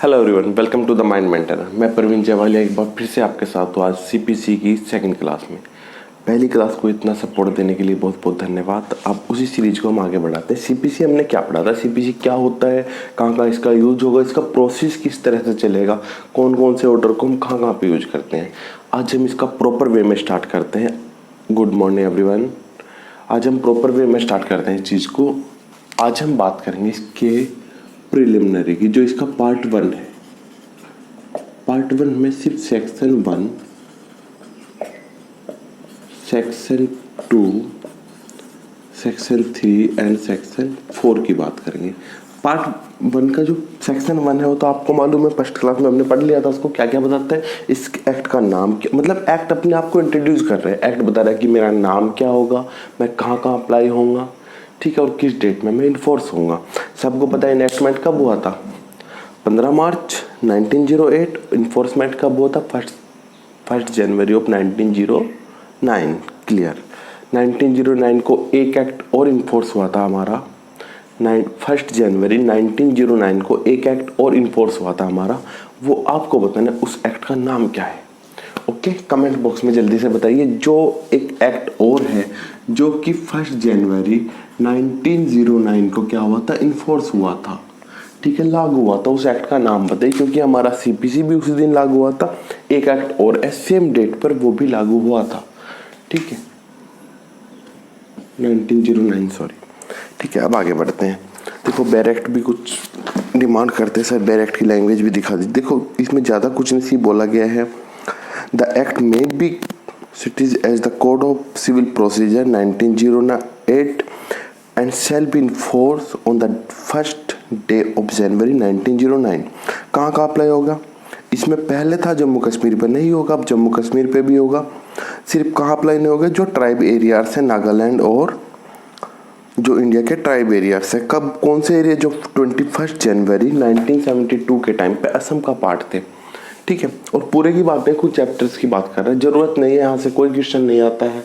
Hello everyone, welcome to the mind mentor. मैं प्रवीण जवालिया एक बार फिर से आपके साथ हूँ आज सीपीसी की सेकंड क्लास में। पहली क्लास को इतना सपोर्ट देने के लिए बहुत बहुत धन्यवाद। अब उसी सीरीज को हम आगे बढ़ाते हैं। सीपीसी हमने क्या पढ़ा था, सीपीसी क्या होता है, कहाँ कहाँ इसका यूज होगा, इसका प्रोसेस किस तरह से चलेगा, कौन कौन से ऑर्डर को हम कहाँ कहाँ पे यूज करते हैं। आज हम इसका प्रॉपर वे में स्टार्ट करते हैं। Good morning everyone. आज हम प्रॉपर वे में स्टार्ट करते हैं इस चीज़ को। आज हम बात करेंगे इसके प्रिलिमिनरी की, जो इसका पार्ट 1 है। पार्ट 1 में सिर्फ section 1, section 2, section 3 and section 4 की बात करेंगे। पार्ट 1 का जो सेक्शन 1 है वो तो आपको मालूम है, फर्स्ट क्लास में हमने पढ़ लिया था। उसको क्या क्या बताता है, इस एक्ट का नाम क्या, मतलब एक्ट अपने आप को इंट्रोड्यूस कर रहे हैं। एक्ट बता रहा है कि मेरा नाम क्या होगा, मैं कहाँ कहाँ अप्लाई होऊंगा, ठीक है, और किस डेट में मैं इन्फोर्स होऊंगा। सबको पता है इनेक्टमेंट कब हुआ था, 15 मार्च 1908। इन्फोर्समेंट कब हुआ था, फर्स्ट जनवरी ऑफ 1909। क्लियर। 1909 को एक एक्ट और इन्फोर्स हुआ था हमारा। 1 जनवरी 1909 को एक एक्ट और इन्फोर्स हुआ था हमारा। वो आपको बताना उस एक्ट का नाम क्या है। ओके, कमेंट बॉक्स में जल्दी से बताइए। जो एक एक्ट और है जो कि 1 जनवरी 1909 को क्या हुआ था, इन्फोर्स हुआ था, ठीक है, लागू हुआ था। उस एक्ट का नाम बताइए, क्योंकि हमारा सीपीसी भी उसी दिन लागू हुआ था। एक एक्ट और सेम डेट पर वो भी लागू हुआ था, ठीक है, 1909, सॉरी। ठीक है, अब आगे बढ़ते हैं। देखो बैरेक्ट भी कुछ डिमांड करते हैं, सर बैरेक्ट की लैंग्वेज भी दिखा दी। देखो इसमें ज़्यादा कुछ नहीं बोला गया है। The act may be cities as the Code of Civil Procedure 1908 and shall be enforced on the first day of January 1909। कहाँ कहाँ अप्लाई होगा, इसमें पहले था जम्मू कश्मीर पर, नहीं होगा, अब जम्मू कश्मीर पे भी होगा। सिर्फ कहाँ अप्लाई नहीं होगा, जो ट्राइब एरियाज है, नागालैंड और जो इंडिया के ट्राइब एरियाज है। कब, कौन से एरिया, जो 21 जनवरी 1972 के टाइम पे असम का पार्ट थे, ठीक है। और पूरे की बात है, कुछ चैप्टर्स की बात कर रहे हैं, जरूरत नहीं है, यहाँ से कोई क्वेश्चन नहीं आता है।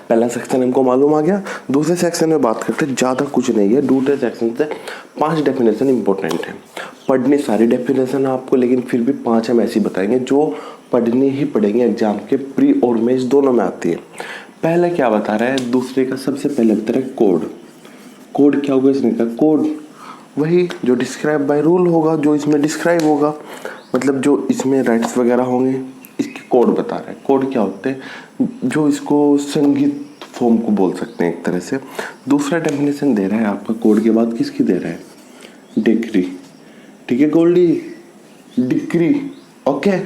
पहला सेक्शन हमको मालूम आ गया। दूसरे सेक्शन में बात करते हैं, ज़्यादा कुछ नहीं है। दूसरे सेक्शन से 5 डेफिनेशन इंपॉर्टेंट है। पढ़नी सारी डेफिनेशन आपको, लेकिन फिर भी 5 हम ऐसी बताएंगे जो पढ़नी ही पड़ेंगे, एग्जाम के प्री और मेंस दोनों में आती है। पहले क्या बता रहा है, दूसरे का सबसे पहले बता रहा है कोड। कोड क्या होगा इसमें का, कोड वही जो डिस्क्राइब बाय रूल होगा, जो इसमें डिस्क्राइब होगा, मतलब जो इसमें राइट्स वगैरह होंगे, इसके कोड बता रहा है। कोड क्या होते हैं, जो इसको संगीत फॉर्म को बोल सकते हैं एक तरह से। दूसरा डेफिनेशन दे रहा है आपका कोड के बाद, किसकी दे रहा है, डिक्री, ठीक है गोल्डी, डिक्री। ओके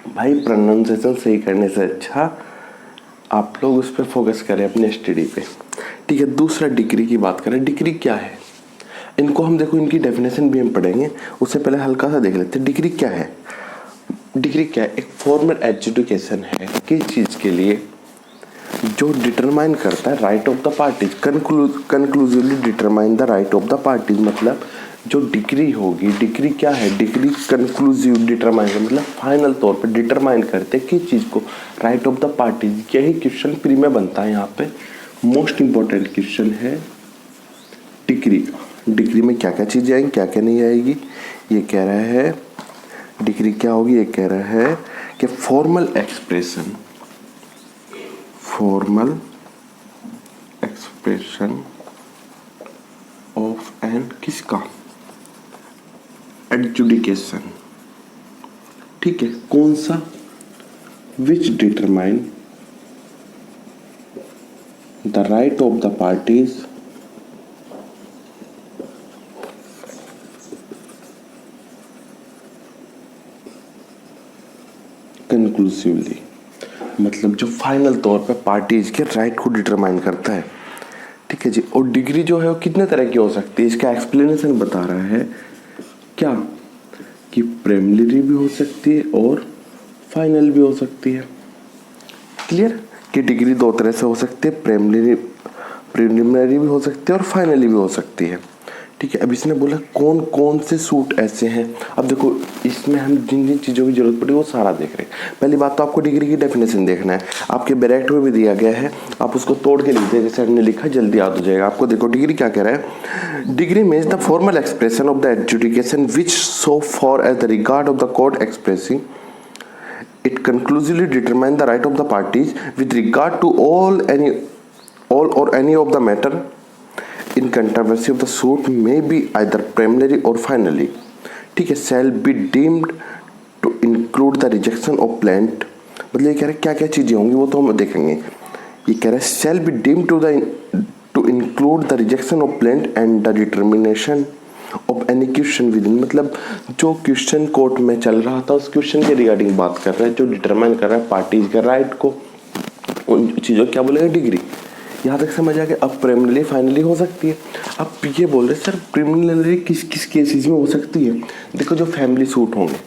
भाई, प्रोनाउंसिएशन सही करने से अच्छा आप लोग उस पर फोकस करें अपने स्टडी पे, ठीक है। दूसरा डिक्री की बात करें, डिक्री क्या है, इनको हम देखो, इनकी डेफिनेशन भी हम पढ़ेंगे, उससे पहले हल्का सा देख लेते हैं डिग्री क्या है। डिग्री क्या है, एक फॉर्मल एजुकेशन है किस चीज़ के लिए, जो डिटरमाइन करता है right of the parties, conclusively determine the right of the parties. मतलब जो डिग्री होगी, डिग्री क्या है, डिग्री कंक्लूसिव डिटरमाइन, मतलब फाइनल तौर पर डिटरमाइन करते किस चीज़ को, राइट ऑफ द पार्टीज। यही क्वेश्चन प्री में बनता है, यहाँ पे मोस्ट इंपॉर्टेंट क्वेश्चन है डिग्री का। डिग्री में क्या क्या चीज़ें आएंगी, क्या क्या नहीं आएगी, ये कह रहा है। डिग्री क्या होगी, ये कह रहा है कि formal expression, formal expression of an किसका, एडजुडिकेशन, ठीक है, कौन सा, which determine the right of the parties conclusively, मतलब जो फाइनल तौर पे पार्टीज के राइट को डिटरमाइन करता है, ठीक है जी। और डिग्री जो है वो कितने तरह की हो सकती है, इसका एक्सप्लेनेशन बता रहा है क्या, कि प्रीलिमिनरी भी हो सकती है और फाइनल भी हो सकती है। क्लियर, कि डिग्री 2 तरह से हो सकती है, प्रीलिमिनरी भी हो सकती है और फाइनली भी हो सकती है, ठीक है। अब इसने बोला कौन कौन से सूट ऐसे हैं। अब देखो इसमें हम जिन जिन चीज़ों की जरूरत पड़ी वो सारा देख रहे हैं। पहली बात तो आपको डिग्री की डेफिनेशन देखना है, आपके बैरेक्ट में भी दिया गया है, आप उसको तोड़ के लिख दे जैसे हमने लिखा, जल्दी याद हो जाएगा आपको। देखो डिग्री क्या कह रहा है, degree means the formal expression of the education which so far as the regard of the court expressing it conclusively determine the right of the parties with regard to all or any of the matter in controversy of the suit may be either preliminary or finally, ठीक है, shall be deemed to include the rejection of plaint। मतलब ये कह रहा है क्या क्या चीजें होंगी वो तो हम देखेंगे। ये कह रहा है shall be deemed to include the rejection of plaint and the determination of any question with in, मतलब जो क्वेश्चन कोर्ट में चल रहा था उस क्वेश्चन के रिगार्डिंग बात कर रहा है, जो डिटरमाइन कर रहा है पार्टीज के राइट को, उन चीज़ों क्या बोलेगा डिग्री। यहाँ तक समझ आ गया। अब प्रिलिमिनरी फाइनली हो सकती है। अब ये बोल रहे सर प्रिलिमिनरी किस किस केसेस में हो सकती है। देखो जो फैमिली सूट होंगे,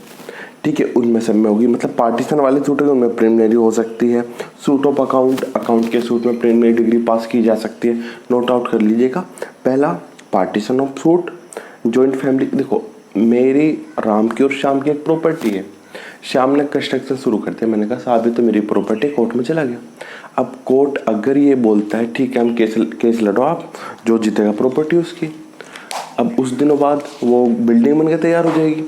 ठीक है, उनमें सब में होगी, मतलब पार्टीशन वाले सूट है उनमें प्रिलिमिनरी हो सकती है। सूट ऑफ अकाउंट के सूट में प्रिलिमिनरी डिग्री पास की जा सकती है। नोट आउट कर लीजिएगा। पहला partition of suit, joint family. देखो मेरी राम की और श्याम की एक प्रॉपर्टी है, श्याम ने कंस्ट्रक्शन शुरू कर दिया, मैंने कहा साहब ये तो मेरी प्रॉपर्टी, कोर्ट में चला गया। अब कोर्ट अगर ये बोलता है ठीक है हम केस लड़ो, आप जो जीतेगा प्रॉपर्टी उसकी। अब उस दिनों बाद वो बिल्डिंग बन के तैयार हो जाएगी।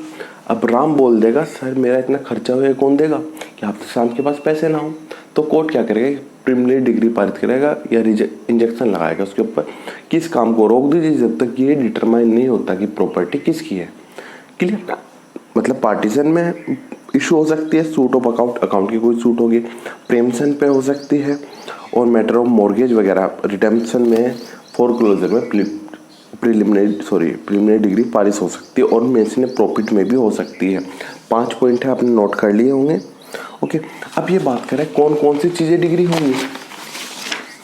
अब राम बोल देगा सर मेरा इतना खर्चा हुआ है कौन देगा, कि आप तो श्याम के पास पैसे ना हो, तो कोर्ट क्या करेगा, प्रिलिमिनरी डिग्री पारित करेगा या इंजेक्शन लगाएगा उसके ऊपर, किस काम को रोक दीजिए जब तक ये डिटरमाइन नहीं होता कि प्रॉपर्टी किसकी है। क्लियर। मतलब पार्टीशन में इशू हो सकती है, सूट ऑफ अकाउंट की कोई सूट होगी, प्रेमसन पे हो सकती है, और मैटर ऑफ मॉर्गेज वगैरह रिडेम्पशन में, फोरक्लोजर में प्रिलिमिनरी डिग्री पारित हो सकती है, और मेंशन प्रॉफिट में भी हो सकती है। 5 पॉइंट है आपने नोट कर लिए होंगे। ओके। अब ये बात करें कौन कौन सी चीजें डिग्री होंगी,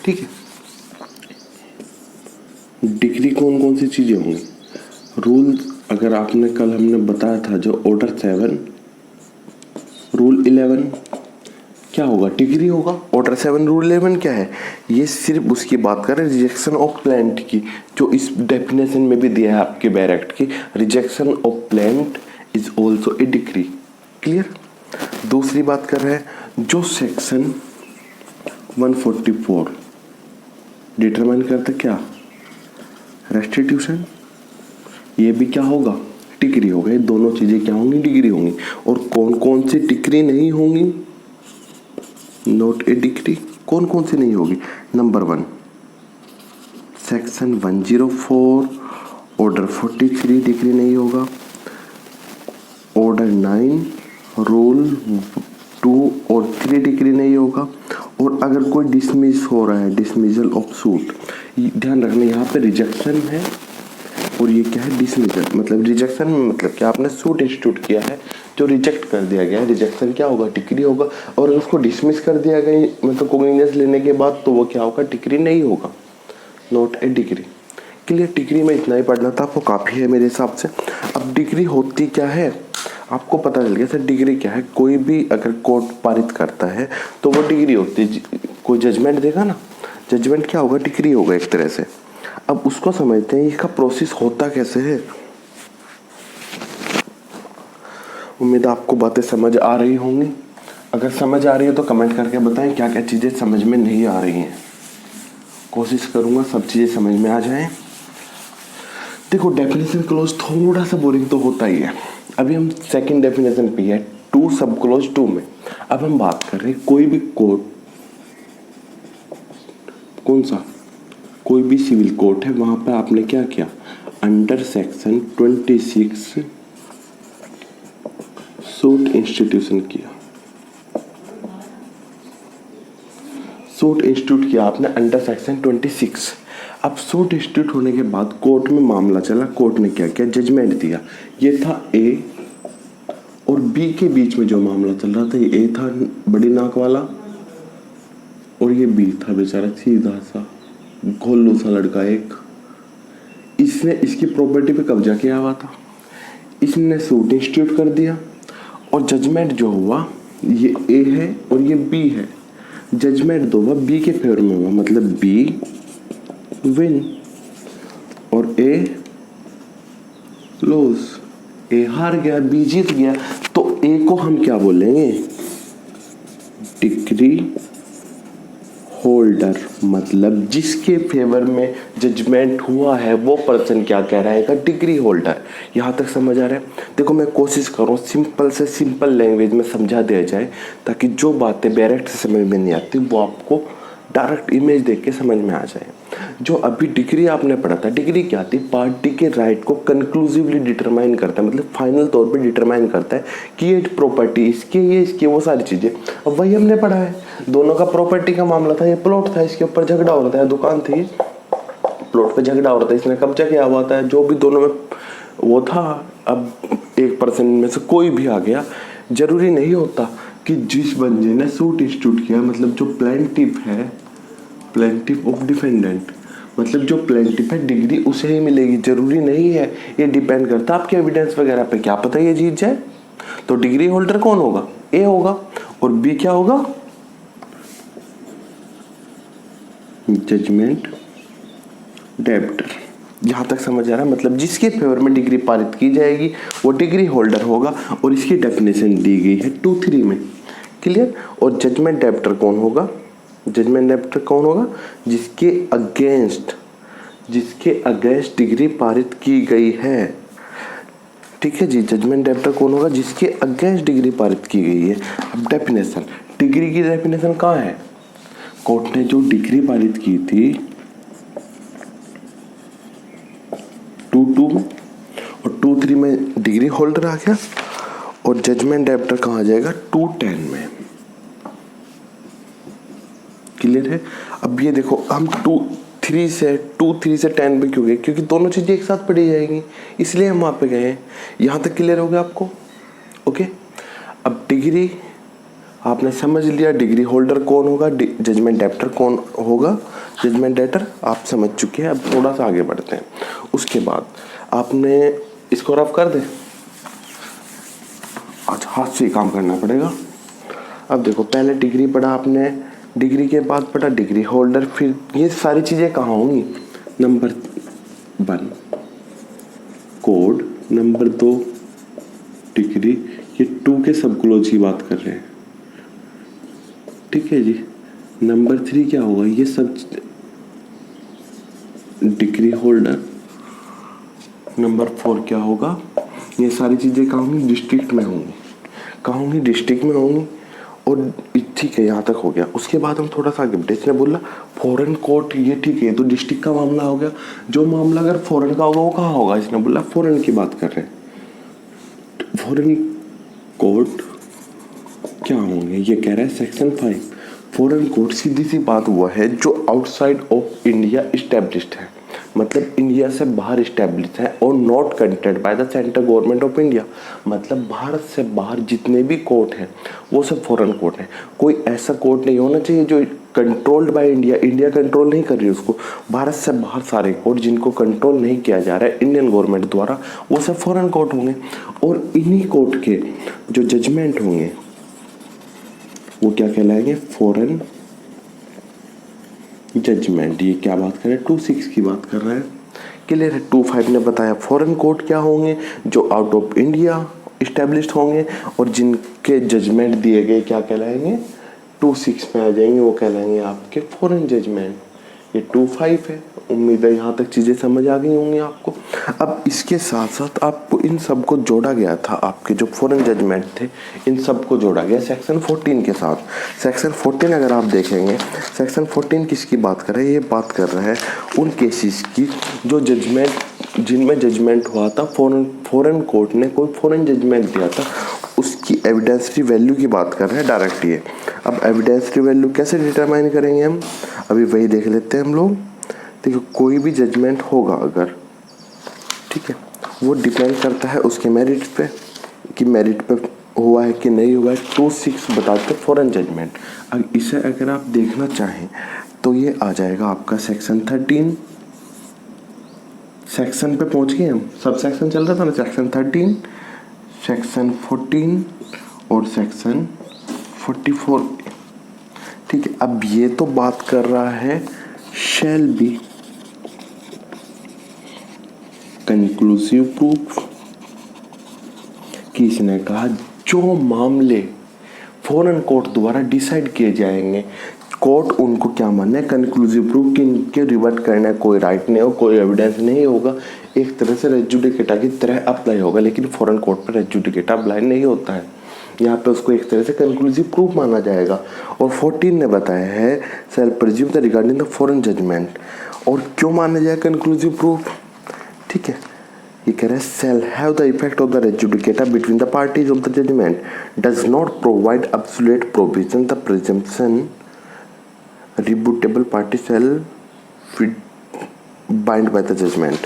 ठीक है, डिग्री कौन कौन सी चीजें होंगी। रूल अगर आपने कल हमने बताया था जो ऑर्डर 7 रूल 11 क्या होगा, डिग्री होगा। ऑर्डर 7 रूल 11 क्या है, ये सिर्फ उसकी बात कर रहे हैं रिजेक्शन ऑफ प्लांट की, जो इस डेफिनेशन में भी दिया है आपके बैरेक्ट की, rejection of plant is also a degree. Clear. दूसरी बात कर रहे हैं जो सेक्शन 144 डिटरमाइन करता क्या, रेस्टिट्यूशन, ये भी क्या होगा, डिग्री होगा। ये दोनों चीजें क्या होंगी, डिग्री होंगी। और कौन कौन सी डिग्री नहीं होंगी, नोट ए डिग्री, कौन कौन सी नहीं होगी। नंबर 1 सेक्शन 104 ऑर्डर 43 डिग्री नहीं होगा। ऑर्डर 9 रूल 2 और 3 डिग्री नहीं होगा। और अगर कोई डिसमिस हो रहा है, डिसमिजल ऑफ सूट, ध्यान रखना यहाँ पे रिजेक्शन है और ये क्या है, डिसमिजल। मतलब रिजेक्शन में मतलब क्या, आपने सूट इंस्टीट्यूट किया है जो रिजेक्ट कर दिया गया है, रिजेक्शन क्या होगा, डिग्री होगा। और उसको डिसमिस कर दिया गया मतलब कोग्निजेंस लेने के बाद, तो वो क्या होगा, डिग्री नहीं होगा, not a degree. Clear. Degree में इतना ही पढ़ना था, आपको काफ़ी है मेरे हिसाब से। अब डिग्री होती क्या है आपको पता चल गया सर, डिग्री क्या है। कोई भी अगर कोर्ट पारित करता है तो वो डिग्री होती है। कोई जजमेंट देगा ना, जजमेंट क्या होगा, डिग्री होगा एक तरह से। अब उसको समझते हैं इसका प्रोसेस होता कैसे है। उम्मीद आपको बातें समझ आ रही होंगी। अगर समझ आ रही है तो कमेंट करके बताएं क्या क्या चीज़ें समझ में नहीं आ रही हैं। कोशिश करूँगा सब चीज़ें समझ में आ जाएं। देखो डेफिनेशन क्लोज थोड़ा सा बोरिंग तो होता ही है। अभी हम सेकंड डेफिनेशन पे है, 2 सब क्लोज 2 में। अब हम बात कर रहे हैं कोई भी कोर्ट, कौन सा, कोई भी सिविल कोर्ट है, वहां पे आपने क्या किया, अंडर सेक्शन 26 सूट इंस्टीट्यूशन किया। सूट इंस्टीट्यूट किया आपने अंडर सेक्शन 26। अब सूट इंस्टीट्यूट होने के बाद कोर्ट में मामला चला, कोर्ट ने क्या किया, जजमेंट दिया। ये था ए और बी के बीच में जो मामला चल रहा था, ये ए था बड़ी नाक वाला और ये बी था बेचारा सीधा सा घोलू सा लड़का एक। इसने इसकी प्रॉपर्टी पे कब्जा किया हुआ था, इसने सूट इंस्टीट्यूट कर दिया और जजमेंट जो हुआ ये ए है और ये बी है। जजमेंट दो हुआ बी के फेवर में हुआ, मतलब बी विन और ए लॉस, ए हार गया, बी जीत गया, तो ए को हम क्या बोलेंगे, डिग्री होल्डर, मतलब जिसके फेवर में जजमेंट हुआ है वो पर्सन क्या कह रहा है, डिग्री होल्डर। यहाँ तक समझ आ रहा है? देखो मैं कोशिश करूँ सिंपल से सिंपल लैंग्वेज में समझा दिया जाए, ताकि जो बातें डायरेक्ट से समझ में नहीं आती वो आपको डायरेक्ट इमेज देख के समझ में आ जाए। जो अभी डिग्री आपने पढ़ा था, डिग्री क्या थी, पार्टी के राइट को कंक्लूसिवली डिटरमाइन करता है, मतलब फाइनल तौर पे डिटरमाइन करता है कि ये प्रॉपर्टी इसकी, ये इसकी, वो सारी चीज़ें। अब वही हमने पढ़ा है, दोनों का प्रॉपर्टी का मामला था, ये प्लॉट था, इसके ऊपर झगड़ा हो रहा था, दुकान थी, प्लॉट पे झगड़ा हो रहा था, इसने कब्जा किया हुआ था, जो भी दोनों में वो था। अब एक पर्सन में से कोई भी आ गया, जरूरी नहीं होता कि जिस बंदे ने सूट इंस्टीट्यूट किया, मतलब जो प्लेंटिफ है, प्लेंटिफ ऑफ डिफेंडेंट, मतलब जो प्लेंटिफ है डिग्री उसे ही मिलेगी, जरूरी नहीं है, ये डिपेंड करता है आपके एविडेंस वगैरह पे, क्या पता ये जीत जाए। तो डिग्री होल्डर कौन होगा, ए होगा, और बी क्या होगा, जजमेंट डेब्टर। यहाँ तक समझ आ रहा है? मतलब जिसके फेवर में डिग्री पारित की जाएगी वो डिग्री होल्डर होगा, और इसकी डेफिनेशन दी गई है 2-3 में, क्लियर। और जजमेंट डेब्टर कौन होगा, जजमेंट डेब्टर कौन होगा, जिसके अगेंस्ट डिग्री पारित की गई है, ठीक है जी। जजमेंट डेब्टर कौन होगा, जिसके अगेंस्ट डिग्री पारित की गई है। अब डेफिनेशन, डिग्री की डेफिनेशन कहाँ है, कोर्ट ने जो डिग्री पारित की थी 2-2 में और 2-3 में डिग्री होल्डर आ गया, और जजमेंट डेब्टर कहाँ आ जाएगा, 2-10 में, क्लियर है। अब ये देखो हम 2-3 से 10 पे क्यों गए, क्योंकि दोनों चीजें एक साथ पढ़ी जाएंगी, इसलिए हम वहां पे गए हैं। यहाँ तक क्लियर हो गया आपको, ओके। अब डिग्री आपने समझ लिया, डिग्री होल्डर कौन होगा, जजमेंट डेब्टर कौन होगा, जजमेंट डेब्टर आप समझ चुके हैं। अब थोड़ा सा आगे बढ़ते हैं, उसके बाद आपने इसको रफ कर दे, आज हाथ से काम करना पड़ेगा। अब देखो पहले डिग्री पढ़ा आपने, डिग्री के बाद पढ़ा डिग्री होल्डर, फिर ये सारी चीजें कहाँ होंगी, नंबर 1 कोड, नंबर 2 डिग्री, ये 2 के सब क्लोज की बात कर रहे हैं, ठीक है जी। नंबर 3 क्या होगा, ये सब डिग्री होल्डर। नंबर 4 क्या होगा, ये सारी चीजें कहाँ होंगी, डिस्ट्रिक्ट में होंगी, कहाँ होंगी, डिस्ट्रिक्ट में होंगी। और ठीक है, यहाँ तक हो गया। उसके बाद हम थोड़ा सा आगे बढ़े, इसने बोला फॉरेन कोर्ट, ये ठीक है, तो डिस्ट्रिक्ट का मामला हो गया। जो मामला अगर फॉरेन का होगा वो कहाँ होगा, इसने बोला फॉरेन की बात कर रहे हैं, फॉरेन कोर्ट क्या होंगे, ये कह रहा है सेक्शन 5 फॉरेन कोर्ट सीधी सी बात हुआ है जो आउटसाइड ऑफ इंडिया इस्टेब्लिश्ड है, मतलब इंडिया से बाहर इस्टेब्लिश है, और not कंटेड by the central government of India, मतलब भारत से बाहर जितने भी कोर्ट हैं वो सब फॉरेन कोर्ट हैं। कोई ऐसा कोर्ट नहीं होना चाहिए जो controlled by India, India control नहीं कर रही उसको, भारत से बाहर सारे कोर्ट जिनको कंट्रोल नहीं किया जा रहा है इंडियन गवर्नमेंट द्वारा, वो सब फॉरेन कोर्ट होंगे। और इन्हीं कोर्ट के जो जजमेंट होंगे वो क्या कहलाएंगे, फॉरेन जजमेंट। ये क्या बात कर रहे हैं, 2-6 की बात कर रहे हैं, क्लियर है। 2-5 ने बताया फॉरेन कोर्ट क्या होंगे, जो आउट ऑफ इंडिया इस्टेब्लिश्ड होंगे, और जिनके जजमेंट दिए गए क्या कहलाएंगे, 2-6 में आ जाएंगे, वो कहलाएंगे आपके फॉरेन जजमेंट। ये 2-5 है। उम्मीद है यहाँ तक चीज़ें समझ आ गई होंगी आपको। अब इसके साथ साथ आपको इन सब को जोड़ा गया था, आपके जो फॉरेन जजमेंट थे इन सब को जोड़ा गया सेक्शन 14 के साथ। सेक्शन 14 अगर आप देखेंगे, सेक्शन 14 किसकी बात कर रहा है, ये बात कर रहा है उन केसेस की जो जजमेंट, जिनमें जजमेंट हुआ था फॉरेन कोर्ट ने कोई फॉरेन जजमेंट दिया था, उसकी एविडेंसरी वैल्यू की बात कर रहे हैं डायरेक्ट ये। अब एविडेंसरी वैल्यू कैसे डिटरमाइन करेंगे हम, अभी वही देख लेते हैं हम लोग। देखो कोई भी जजमेंट होगा अगर, ठीक है, वो डिपेंड करता है उसके मेरिट पे, कि मेरिट पे हुआ है कि नहीं हुआ है। 2-6 बताते फॉरेन जजमेंट। अब इसे अगर आप देखना चाहें तो ये आ जाएगा आपका सेक्शन 13, सेक्शन पे पहुंच गए हम, सब सेक्शन चल रहा था ना, सेक्शन 13, सेक्शन 14 और सेक्शन 44, ठीक है। अब ये तो बात कर रहा है शैल बी कंक्लूसिव प्रूफ, कि इसने कहा जो मामले फॉरेन कोर्ट द्वारा डिसाइड किए जाएंगे, कोर्ट उनको क्या मानना है, कंक्लूसिव प्रूफ कि इनके रिवर्ट करने का कोई राइट नहीं हो, कोई एविडेंस नहीं होगा, एक तरह से रेस जुडिकेटा की तरह अप्लाई होगा। लेकिन फॉरेन कोर्ट पर रेस जुडिकेटा अप्लाई नहीं होता है, यहाँ पे उसको एक तरह से कंक्लूसिव प्रूफ माना जाएगा। और 14 ने बताया है shall presume the regarding the foreign judgment. और क्यों माना जाए कंक्लूसिव प्रूफ, ठीक है, ये कह रहा है shall have the effect of the res judicata between the parties of the judgment does not provide absolute provision the presumption rebuttable party shall bind by the judgment.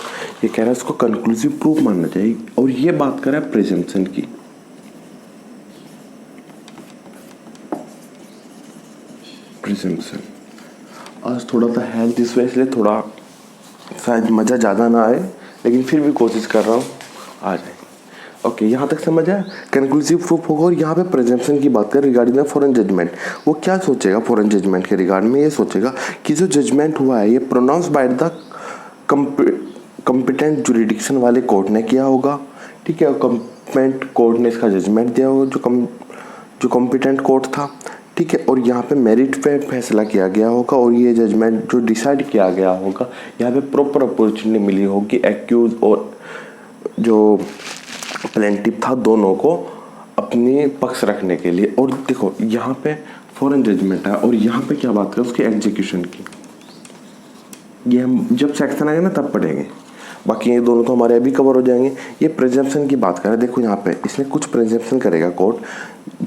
ये कह रहा है इसको कंक्लूसिव प्रूफ मानना चाहिए। और ये बात कर रहा है प्रिजम्पशन की। प्रिजम्पशन आज थोड़ा सा हेल्थ इशू है, इसलिए थोड़ा शायद मज़ा ज़्यादा ना आए, लेकिन फिर भी कोशिश कर रहा हूँ आ जाए। ओके, यहाँ तक समझ आया। कंक्लूसिव प्रूफ होगा। और यहाँ पे प्रिजम्पशन की बात कर रिगार्डिंग द फॉरेन जजमेंट, वो क्या सोचेगा फॉरेन जजमेंट के रिगार्ड में, ये सोचेगा कि जो जजमेंट हुआ है ये pronounce by the competent jurisdiction वाले कोर्ट ने किया होगा, ठीक है, और कॉम्पिटेंट कोर्ट ने इसका जजमेंट दिया होगा जो कॉम्पिटेंट कोर्ट था, ठीक है। और यहाँ पे मेरिट पे फैसला किया गया होगा और ये जजमेंट जो डिसाइड किया गया होगा, यहाँ पे प्रॉपर अपॉर्चुनिटी मिली होगी एक्यूज और जो प्लेंटिफ था दोनों को अपने पक्ष रखने के लिए। और देखो यहाँ पे फॉरेन जजमेंट है और यहाँ पे क्या बात करें उसके एग्जीक्यूशन की, ये हम जब सेक्शन आएगा ना तब पढ़ेंगे, बाकी ये दोनों तो हमारे अभी कवर हो जाएंगे। ये प्रिजम्पशन की बात करें, देखो यहाँ पे इसने कुछ प्रिजम्पशन करेगा कोर्ट,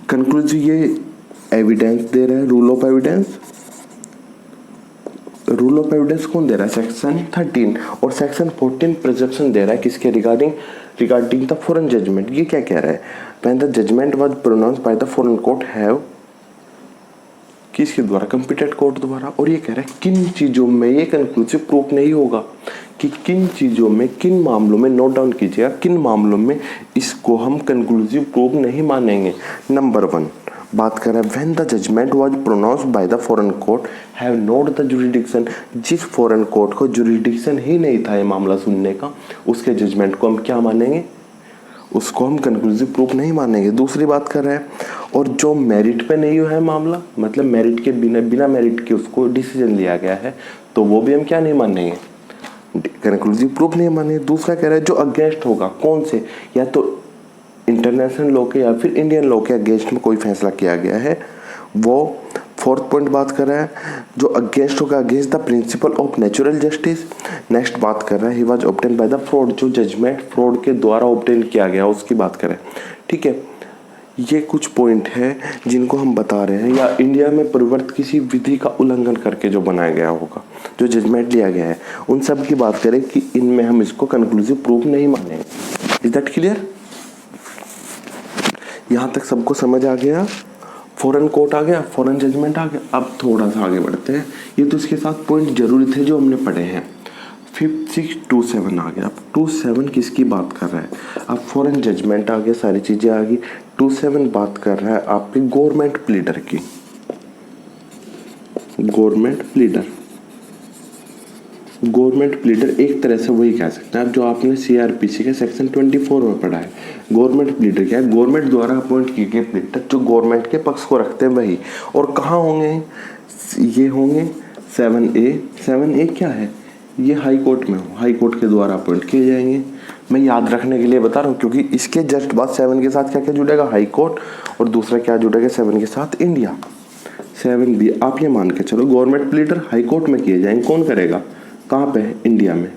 कंक्लूसिव ये एविडेंस दे रहा है, rule of evidence. Rule of evidence कौन दे रहा है, सेक्शन 13, और सेक्शन 14 प्रिजम्पशन दे रहा है किसके रिगार्डिंग द फॉरेन जजमेंट। ये क्या कह रहा है, when the judgment was pronounced by the foreign court have, किसके द्वारा, कॉम्पिटेंट कोर्ट द्वारा। और ये कह रहा है किन चीज़ों में ये कंक्लूसिव प्रूफ नहीं होगा, कि किन चीज़ों में, किन मामलों में, नोट डाउन कीजिएगा, किन मामलों में इसको हम कंक्लूसिव प्रूफ नहीं मानेंगे। नंबर 1 बात कर रहा है when the judgment was pronounced by the foreign court have not the jurisdiction, जिस फॉरेन कोर्ट को जुरिडिक्शन ही नहीं था ये मामला सुनने का, उसके जजमेंट को हम क्या मानेंगे, उसको हम कंक्लूसिव प्रूफ नहीं मानेंगे। दूसरी बात कर रहा है और जो मेरिट पे नहीं हुआ है मामला, मतलब मेरिट के बिना मेरिट के उसको डिसीजन लिया गया है, तो वो भी हम क्या नहीं मानेंगे, कंक्लूसिव प्रूफ नहीं मानेंगे। दूसरा कह रहा है जो अगेंस्ट होगा, कौन से, या तो इंटरनेशनल लॉ के या फिर इंडियन लॉ के अगेंस्ट में कोई फैसला किया गया है, वो। फोर्थ पॉइंट बात कर रहा है जो अगेंस्ट होगा, against the principle of natural justice. Next बात कर रहा है he was obtain by the fraud, जो जजमेंट फ्रॉड के द्वारा ऑब्टेन किया गया उसकी बात करें, ठीक है। ये कुछ पॉइंट है जिनको हम बता रहे हैं, या इंडिया में परिवर्तित किसी विधि का उल्लंघन करके जो बनाया गया होगा, जो जजमेंट लिया गया है, उन सब की बात करें कि इनमें हम इसको कंक्लूसिव प्रूफ नहीं मानेंगे। Is that clear? यहाँ तक सबको समझ आ गया? फॉरेन कोर्ट आ गया, फॉरेन जजमेंट आ गया। अब थोड़ा सा आगे बढ़ते हैं, ये तो इसके साथ पॉइंट जरूरी थे जो हमने पढ़े हैं। 5, 6, 2, 7 आ गया। अब 2, 7 किसकी बात कर रहा है, अब फॉरेन जजमेंट आ गया, सारी चीज़ें आ गई। 2, 7 बात कर रहा है आपके गवर्नमेंट प्लीडर की, गवर्नमेंट प्लीडर एक तरह से वही कह सकते हैं आप जो आपने CRPC के सेक्शन 24 में पढ़ा है। गवर्नमेंट प्लीडर क्या है, गवर्नमेंट द्वारा अपॉइंट किए गए प्लीडर जो गवर्नमेंट के पक्ष को रखते हैं वही। और कहाँ होंगे ये, होंगे 7A क्या है, ये हाई कोर्ट में हो, हाई कोर्ट के द्वारा अपॉइंट किए जाएंगे। मैं याद रखने के लिए बता रहा हूँ क्योंकि इसके जस्ट बाद 7 के साथ क्या क्या जुड़ेगा, हाई कोर्ट, और दूसरा क्या जुड़ेगा 7 के साथ, इंडिया। 7B आप ये मान के चलो गवर्नमेंट प्लीडर हाई कोर्ट में किए जाएंगे, कौन करेगा, कहाँ पे है, इंडिया में।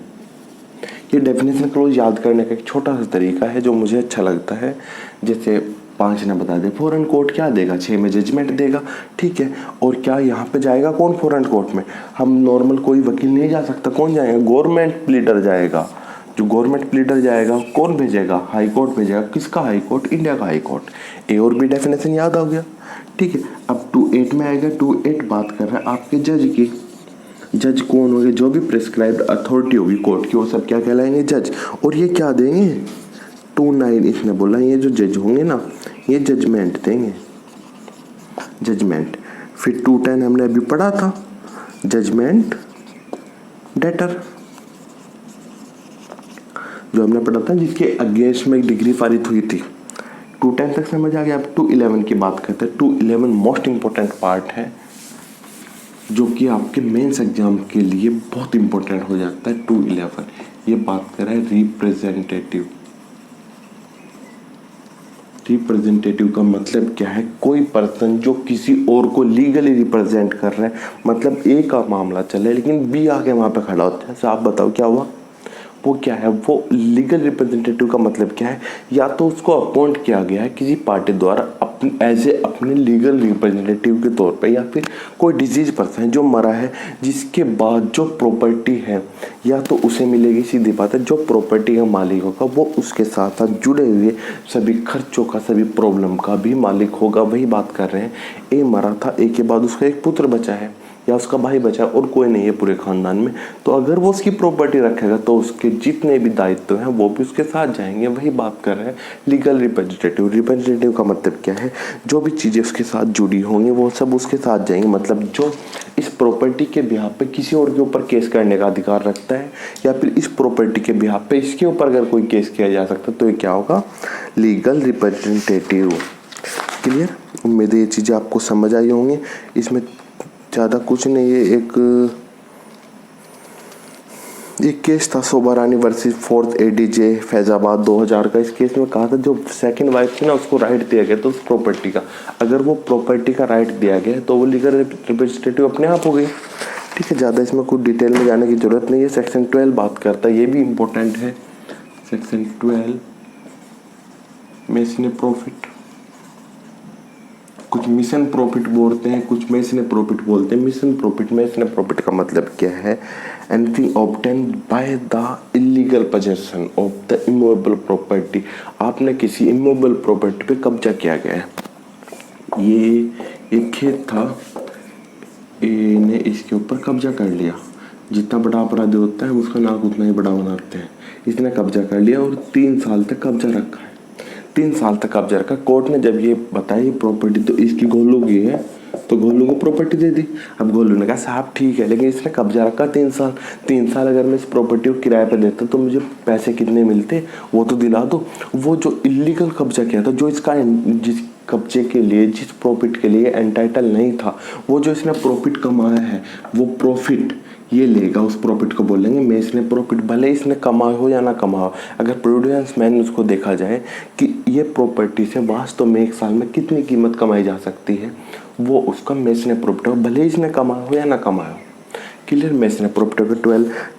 ये डेफिनेशन क्लोज याद करने का एक छोटा सा तरीका है जो मुझे अच्छा लगता है। जैसे 5 ने बता दे फॉरेन कोर्ट क्या देगा, 6 में जजमेंट देगा, ठीक है। और क्या यहाँ पे जाएगा कौन फॉरेन कोर्ट में, हम नॉर्मल कोई वकील नहीं जा सकता, कौन जाएगा, गवर्नमेंट प्लीडर जाएगा। जो गवर्नमेंट प्लीडर जाएगा कौन भेजेगा, हाई कोर्ट भेजेगा। किसका हाई कोर्ट, इंडिया का हाई कोर्ट। ए और बी डेफिनेशन याद आ गया, ठीक है। अब 2.8 में आएगा, 2.8 बात कर रहा है आपके जज की। जज कौन होंगे, जो भी प्रेस्क्राइब्ड अथॉरिटी होगी कोर्ट की, वो सब क्या कहलाएंगे, जज। और ये क्या देंगे, 2.9 इसने बोला ये जो जज होंगे ना ये जजमेंट देंगे, जजमेंट। फिर 2.10 हमने अभी पढ़ा था, जजमेंट डेटर, जो हमने पढ़ा था जिसके अगेंस्ट में एक डिग्री पारित हुई थी, टू 10 तक समझ आ गया। अब टू 11 की बात करते हैं। टू 11 मोस्ट इंपॉर्टेंट पार्ट है जो कि आपके मेंस एग्जाम के लिए बहुत इंपॉर्टेंट हो जाता है। टू 11 ये बात कर रहा है रिप्रेजेंटेटिव। रिप्रेजेंटेटिव का मतलब क्या है? कोई पर्सन जो किसी और को लीगली रिप्रेजेंट कर रहा है, मतलब ए का मामला चले लेकिन बी आके वहां पे खड़ा होता है। आप बताओ क्या हुआ? वो क्या है? वो लीगल रिप्रेजेंटेटिव का मतलब क्या है? या तो उसको अपॉइंट किया गया है किसी पार्टी द्वारा एज ए अपने लीगल रिप्रेजेंटेटिव के तौर पे, या फिर कोई डिजीज पर्सन है जो मरा है, जिसके बाद जो प्रॉपर्टी है या तो उसे मिलेगी, सीधी बात है, जो प्रॉपर्टी का मालिक होगा वो उसके साथ साथ जुड़े हुए सभी खर्चों का, सभी प्रॉब्लम का भी मालिक होगा। वही बात कर रहे हैं। ए मरा था, ए के बाद उसका एक पुत्र बचा है या उसका भाई बचा और कोई नहीं है पूरे खानदान में, तो अगर वो उसकी प्रॉपर्टी रखेगा तो उसके जितने भी दायित्व हैं वो भी उसके साथ जाएंगे। वही बात कर रहे हैं लीगल रिप्रेजेंटेटिव। रिप्रेजेंटेटिव का मतलब क्या है? जो भी चीज़ें उसके साथ जुड़ी होंगी वो सब उसके साथ जाएंगी। मतलब जो इस प्रॉपर्टी के बिहाफ पे किसी और के ऊपर केस करने का अधिकार रखता है, या फिर इस प्रॉपर्टी के बिहाफ पे इसके ऊपर अगर कोई केस किया जा सकता है तो ये क्या होगा? Legal representative. क्लियर? उम्मीद है ये चीज़ें आपको समझ आई होंगी। इसमें ज़्यादा कुछ नहीं है। एक केस था सोबारानी वर्सेस 4th ADJ फैजाबाद 2000 का। इस केस में कहा था जो सेकंड वाइफ थी ना उसको राइट दिया गया था उस प्रॉपर्टी का। अगर वो प्रॉपर्टी का राइट दिया गया तो वो लीगल रिप्रेजेंटेटिव अपने आप हो गई। ठीक है, ज़्यादा इसमें कुछ डिटेल में जाने की जरूरत नहीं है। सेक्शन 12 बात करता है, ये भी इम्पोर्टेंट है। सेक्शन 12 मेसने प्रॉफिट, कुछ मिशन प्रॉफिट बोलते हैं, कुछ मेसने प्रॉफिट बोलते हैं। मिशन प्रॉफिट, मेसने प्रॉफिट का मतलब क्या है? Anything obtained by the illegal possession of the immovable property. आपने किसी इमूवेबल प्रॉपर्टी पे कब्जा किया गया है। ये एक खेत था, ने इसके ऊपर कब्जा कर लिया। जितना बड़ा अपराधी होता है उसका नाक उतना ही बड़ा बनाते हैं। इसने कब्जा कर लिया और 3 साल तक कब्जा रखा है। 3 साल तक कब्जा रखा। कोर्ट ने जब ये बताई प्रॉपर्टी तो इसकी गोलू की है, तो गोलू को प्रॉपर्टी दे दी। अब गोलू ने कहा साहब ठीक है, लेकिन इसने कब्जा रखा 3 साल। 3 साल अगर मैं इस प्रॉपर्टी को किराए पर देता तो मुझे पैसे कितने मिलते वो तो दिला दो। वो जो इलीगल कब्जा किया था, जो इसका जिस कब्जे के लिए, जिस प्रॉफिट के लिए एंटाइटल नहीं था, वो जो इसने प्रॉफिट कमाया है वो प्रॉफिट ये लेगा। उस प्रॉफिट को बोलेंगे मैं इसने प्रॉफिट, भले इसने कमाया हो या ना कमाया हो। अगर प्रूडेंस मैन उसको देखा जाए कि ये प्रॉपर्टी से वास्तव में एक साल में कितनी कीमत कमाई जा सकती है, वो उसका मेसने प्रॉफिट हो, भले इसने कमाया हो या ना कमाया हो। क्लियर? मेसने प्रॉफिट का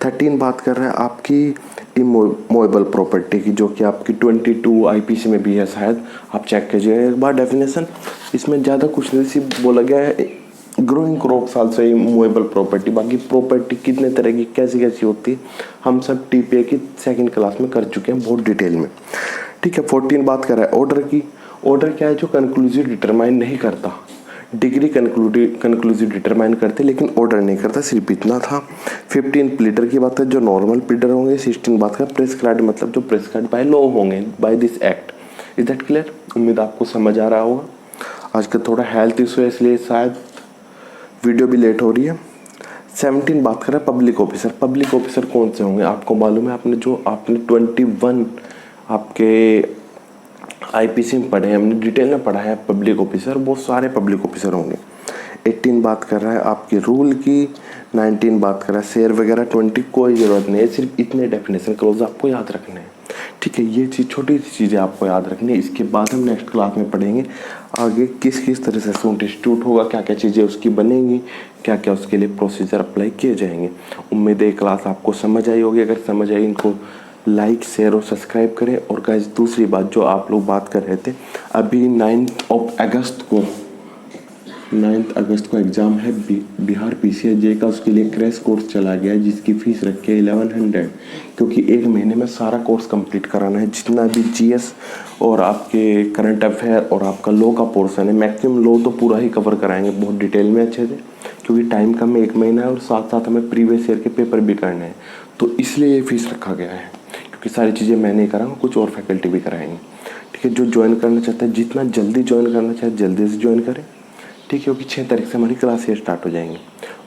13 बात कर रहा है आपकी इमूवेबल प्रॉपर्टी की, जो कि आपकी 22 IPC में भी है शायद। आप चेक कीजिए एक बार डेफिनेशन। इसमें ज़्यादा कुछ नहीं, सिर्फ बोला गया है growing crops also immovable property. बाकी प्रॉपर्टी कितने तरह की कैसी कैसी होती है हम सब TPA की 2nd क्लास में कर चुके हैं बहुत डिटेल में। ठीक है, 14 बात कर रहा है ऑर्डर की। ऑर्डर क्या है? जो कंक्लूसिव डिटरमाइन नहीं करता। डिग्री कंक्लूसिव डिटरमाइन करते लेकिन ऑर्डर नहीं करता, सिर्फ इतना था। 15 प्लीडर की बात है, जो नॉर्मल प्लीडर होंगे। 16 बात कर प्रेस्क्राइब्ड, मतलब जो प्रेस्क्राइब्ड बाय लॉ होंगे, by this act. Is that clear? उम्मीद आपको समझ आ रहा होगा। आज का थोड़ा हेल्थ इशू है इसलिए शायद वीडियो भी लेट हो रही है। 17 बात करें पब्लिक ऑफिसर। पब्लिक ऑफिसर कौन से होंगे? आपको मालूम है, आपने 21 आपके IPC में पढ़े हैं, हमने डिटेल में पढ़ा है पब्लिक ऑफिसर, वो सारे पब्लिक ऑफिसर होंगे। 18 बात कर रहा है आपकी रूल की। 19 बात कर रहा है शेयर वगैरह। 20 कोई ज़रूरत नहीं है, सिर्फ इतने डेफिनेशन क्लोज आपको याद रखने हैं। ठीक है, ये चीज़ छोटी सी चीज़ें आपको याद रखनी है। इसके बाद हम नेक्स्ट क्लास में पढ़ेंगे आगे किस किस तरह से सूट इंस्टीट्यूट होगा, क्या क्या चीज़ें उसकी बनेंगी, क्या क्या उसके लिए प्रोसीजर अप्लाई किए जाएंगे। उम्मीद है क्लास आपको समझ आई होगी। अगर समझ आई इनको लाइक शेयर और सब्सक्राइब करें। और गाइस दूसरी बात जो आप लोग बात कर रहे थे, अभी 9 अगस्त को एग्ज़ाम है बिहार PCJ का। उसके लिए क्रैश कोर्स चला गया है जिसकी फ़ीस रखी है 1100, क्योंकि 1 महीने में सारा कोर्स कंप्लीट कराना है। जितना भी GS और आपके करंट अफेयर और आपका लॉ का पोर्सन है, मैक्सिमम लॉ तो पूरा ही कवर कराएंगे बहुत डिटेल में अच्छे से, क्योंकि टाइम कम है, 1 महीना है और साथ साथ हमें प्रीवियस ईयर के पेपर भी करने हैं। तो इसलिए ये फ़ीस रखा गया है, क्योंकि सारी चीज़ें मैं नहीं कराऊंगा, कुछ और फैकल्टी भी कराएंगे। ठीक है, जो ज्वाइन करना चाहता है, जितना जल्दी ज्वाइन करना चाहे जल्दी से ज्वाइन करें। ठीक है, क्योंकि 6 तारीख से हमारी क्लास स्टार्ट हो जाएंगी।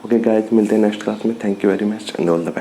ओके गाइस, मिलते हैं नेक्स्ट क्लास में। Thank you very much and all the best.